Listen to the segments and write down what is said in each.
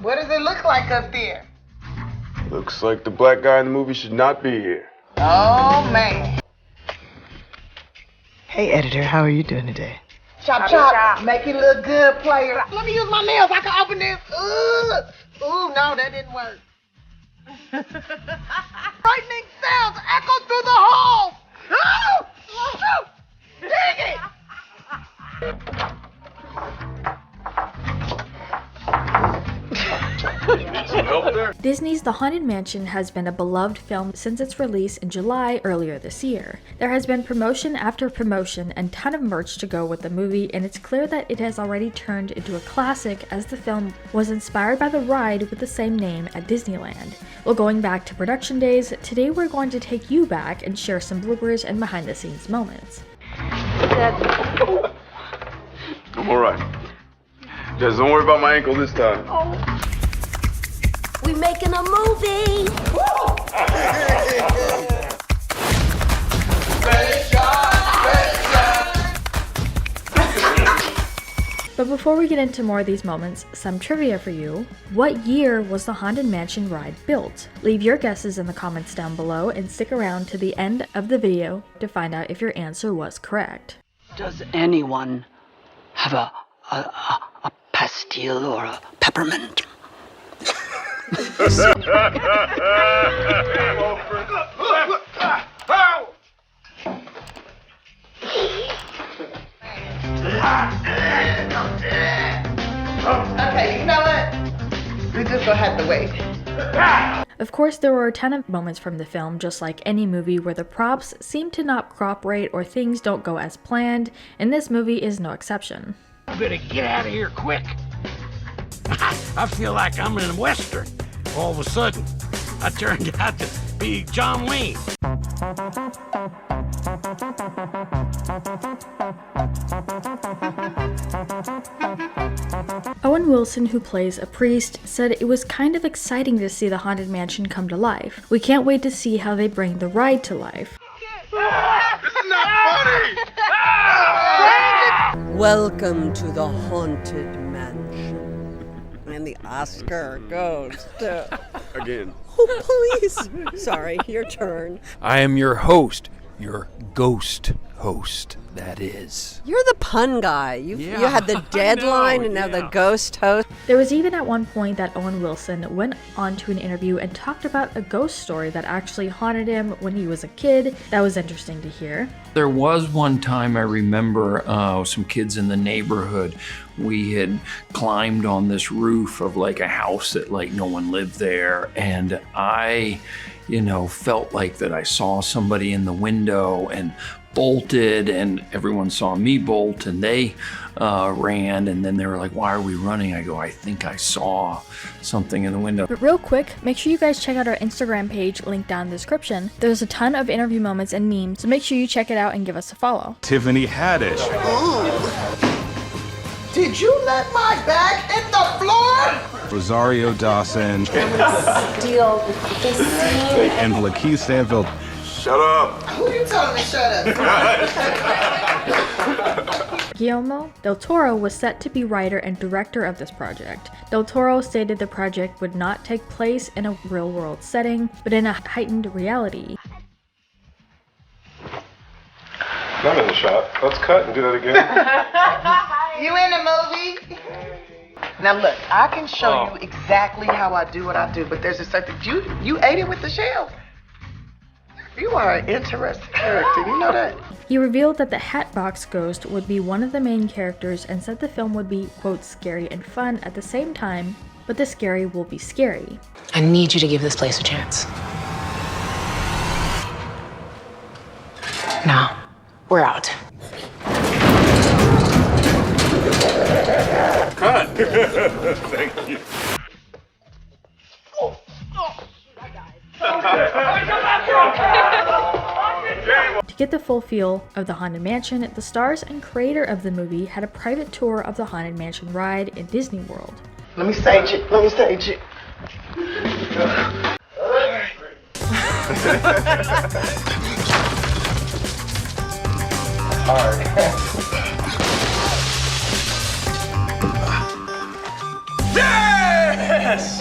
What does it look like up there? Looks like the black guy in the movie should not be here. Oh, man. Hey, editor, how are you doing today? Chop, chop. Make it look good, player. Let me use my nails. I can open this. Ooh, no, that didn't work. Frightening sounds echo through the halls. Dig it. Need some help there? Disney's The Haunted Mansion has been a beloved film since its release in July earlier this year. There has been promotion after promotion and ton of merch to go with the movie, and it's clear that it has already turned into a classic as the film was inspired by the ride with the same name at Disneyland. Well, going back to production days, today we're going to take you back and share some bloopers and behind the scenes moments. I'm alright. Just don't worry about my ankle this time. We making a movie! But before we get into more of these moments, some trivia for you. What year was the Haunted Mansion ride built? Leave your guesses in the comments down below and stick around to the end of the video to find out if your answer was correct. Does anyone have a pastille or a peppermint? Okay, you know what? We just gonna have to wait. Of course, there were a ton of moments from the film, just like any movie, where the props seem to not cooperate or things don't go as planned, and this movie is no exception. I better get out of here quick. I feel like I'm in a Western. All of a sudden, I turned out to be John Wayne. Owen Wilson, who plays a priest, said it was kind of exciting to see the Haunted Mansion come to life. We can't wait to see how they bring the ride to life. This is not funny! Welcome to the Haunted Mansion. And the Oscar goes to... Again. Oh, please. Sorry, your turn. I am your host, your ghost host, that is. You're the pun guy. You had the deadline and now the ghost host. There was even at one point that Owen Wilson went on to an interview and talked about a ghost story that actually haunted him when he was a kid. That was interesting to hear. There was one time I remember some kids in the neighborhood. We had climbed on this roof of like a house that like no one lived there, and I, felt like that I saw somebody in the window and bolted, and everyone saw me bolt, and they ran, and then they were like, why are we running? I go, I think I saw something in the window. But real quick, make sure you guys check out our Instagram page, linked down in the description. There's a ton of interview moments and memes, so make sure you check it out and give us a follow. Tiffany Haddish. Did you let my bag hit the floor? Rosario Dawson. Deal with this scene. And Lakeith Stanfield. Shut up! Who you telling to shut up? Guillermo del Toro was set to be writer and director of this project. Del Toro stated the project would not take place in a real-world setting, but in a heightened reality. Not in the shot. Let's cut and do that again. You in the movie? Now look, I can show you exactly how I do what I do, but there's a certain you ate it with the shells. You are an interesting character, you know that? He revealed that the Hatbox Ghost would be one of the main characters and said the film would be, quote, scary and fun at the same time, but the scary will be scary. I need you to give this place a chance. Now, we're out. Cut! Thank you. To get the full feel of the Haunted Mansion, the stars and creator of the movie had a private tour of the Haunted Mansion ride in Disney World. Let me stage it. Hard. Yeah! Yes!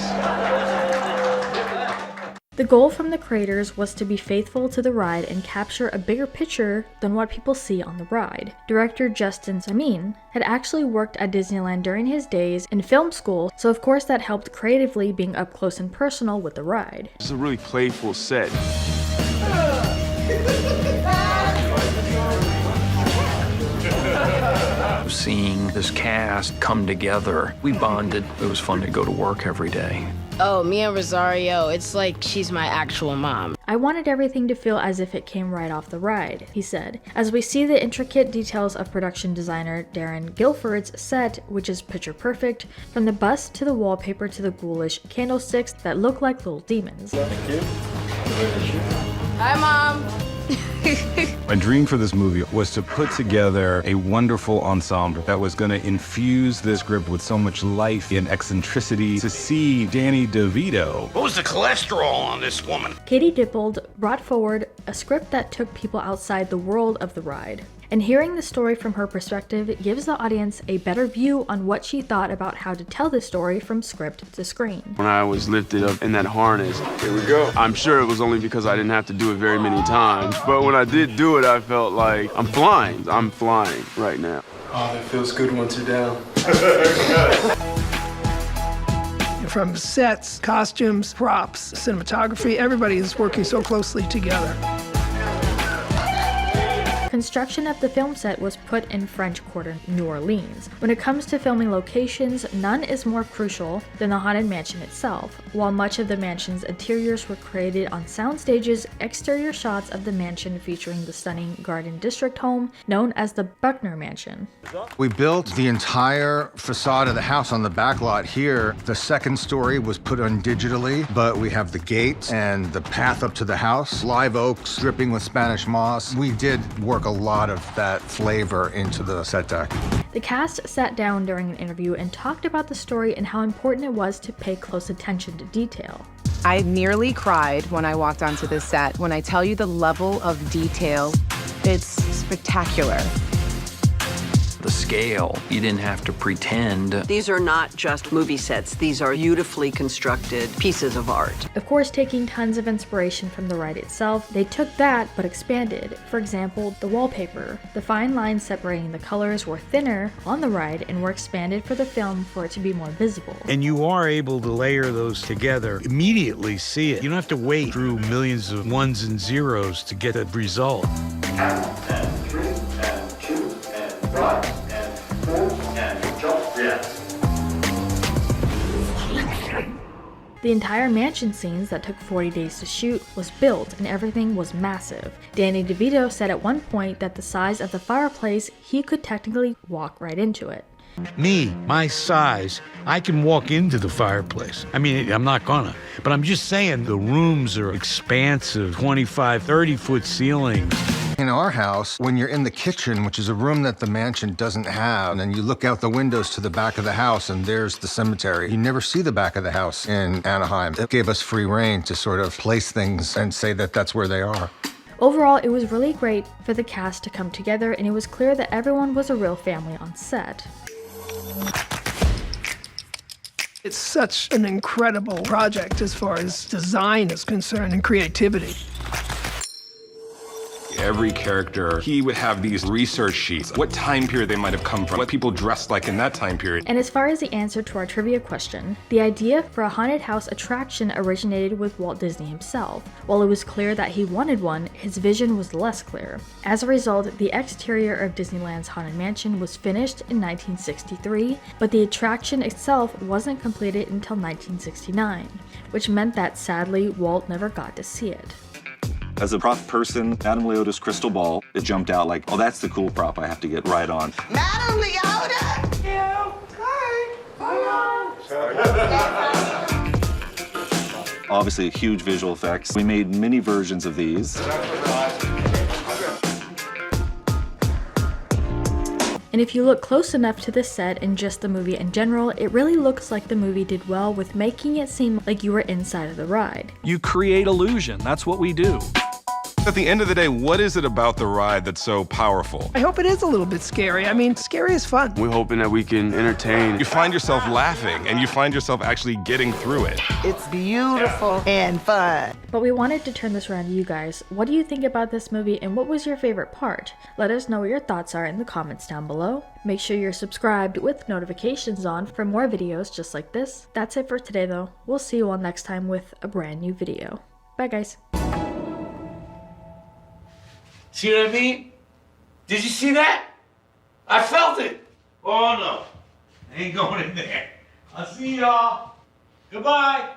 The goal from the creators was to be faithful to the ride and capture a bigger picture than what people see on the ride. Director Justin Simien had actually worked at Disneyland during his days in film school, so of course that helped creatively being up close and personal with the ride. It's a really playful set. Seeing this cast come together, we bonded. It was fun to go to work every day. Oh, me and Rosario, it's like she's my actual mom. I wanted everything to feel as if it came right off the ride, he said, as we see the intricate details of production designer Darren Guilford's set, which is picture perfect, from the bust to the wallpaper to the ghoulish candlesticks that look like little demons. Thank you. Hi, Mom. My dream for this movie was to put together a wonderful ensemble that was going to infuse this script with so much life and eccentricity. To see Danny DeVito. What was the cholesterol on this woman? Katie Dippold brought forward a script that took people outside the world of the ride. And hearing the story from her perspective gives the audience a better view on what she thought about how to tell the story from script to screen. When I was lifted up in that harness, here we go. I'm sure it was only because I didn't have to do it very many times, but when I did do it, I felt like I'm flying. I'm flying right now. Oh, that feels good once you're down. From sets, costumes, props, cinematography, everybody is working so closely together. Construction of the film set was put in French Quarter, New Orleans. When it comes to filming locations, none is more crucial than the Haunted Mansion itself. While much of the mansion's interiors were created on sound stages, exterior shots of the mansion featuring the stunning Garden District home known as the Buckner Mansion. We built the entire facade of the house on the back lot here. The second story was put on digitally, but we have the gates and the path up to the house, live oaks dripping with Spanish moss. We did work a lot of that flavor into the set deck. The cast sat down during an interview and talked about the story and how important it was to pay close attention to detail. I nearly cried when I walked onto this set. When I tell you the level of detail, it's spectacular. The scale, you didn't have to pretend. These are not just movie sets. These are beautifully constructed pieces of art. Of course, taking tons of inspiration from the ride itself, they took that but expanded. For example, the wallpaper. The fine lines separating the colors were thinner on the ride and were expanded for the film for it to be more visible. And you are able to layer those together, immediately see it. You don't have to wait through millions of ones and zeros to get a result. And 3, and 2, and 5, and 4, and jump, react. The entire mansion scenes that took 40 days to shoot was built and everything was massive. Danny DeVito said at one point that the size of the fireplace, he could technically walk right into it. Me, my size, I can walk into the fireplace. I mean, I'm not gonna, but I'm just saying the rooms are expansive, 25, 30-foot ceilings. In our house, when you're in the kitchen, which is a room that the mansion doesn't have, and then you look out the windows to the back of the house and there's the cemetery. You never see the back of the house in Anaheim. It gave us free reign to sort of place things and say that that's where they are. Overall, it was really great for the cast to come together, and it was clear that everyone was a real family on set. It's such an incredible project as far as design is concerned and creativity. Every character, he would have these research sheets, what time period they might have come from, what people dressed like in that time period. And as far as the answer to our trivia question, the idea for a haunted house attraction originated with Walt Disney himself. While it was clear that he wanted one, his vision was less clear. As a result, the exterior of Disneyland's Haunted Mansion was finished in 1963, but the attraction itself wasn't completed until 1969, which meant that sadly, Walt never got to see it. As a prop person, Madame Leota's crystal ball, it jumped out like, oh, that's the cool prop I have to get right on. Madame Leota! Yeah. Obviously, huge visual effects. We made many versions of these. And if you look close enough to this set and just the movie in general, it really looks like the movie did well with making it seem like you were inside of the ride. You create illusion, that's what we do. At the end of the day, what is it about the ride that's so powerful? I hope it is a little bit scary. I mean, scary is fun. We're hoping that we can entertain. You find yourself laughing, and you find yourself actually getting through it. It's beautiful and fun. But we wanted to turn this around to you guys. What do you think about this movie, and what was your favorite part? Let us know what your thoughts are in the comments down below. Make sure you're subscribed with notifications on for more videos just like this. That's it for today though. We'll see you all next time with a brand new video. Bye guys. See what I mean? Did you see that? I felt it. Oh no, I ain't going in there. I'll see y'all. Goodbye.